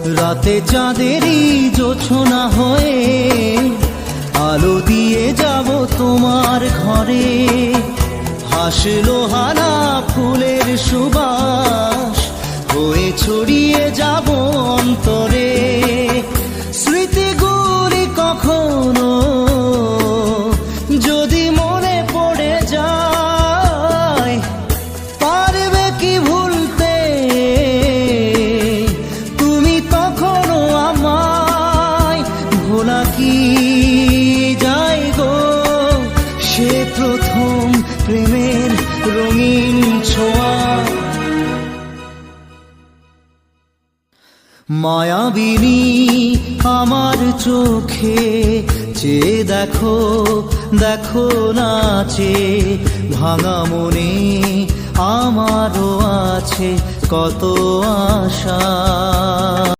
রাতে চাঁদেরই জোছনা হয়ে আলো দিয়ে যাব তোমার ঘরে। হাসলো হানা ফুলের সুবাস হয়ে ছড়িয়ে যাব অন্তরে। স্মৃতিগুলি কখনো যদি মনে পড়ে যায়, পারবে কি ভুলতে তুমি তখনো আমায়? ভোলা কি যায় গো সে প্রথম প্রেমের রঙিন ছোঁয়া। মায়াবিনী আমার চোখে চেয়ে দেখো, দেখো নাচে ভাঙা মনে আমারও আছে কত আশা।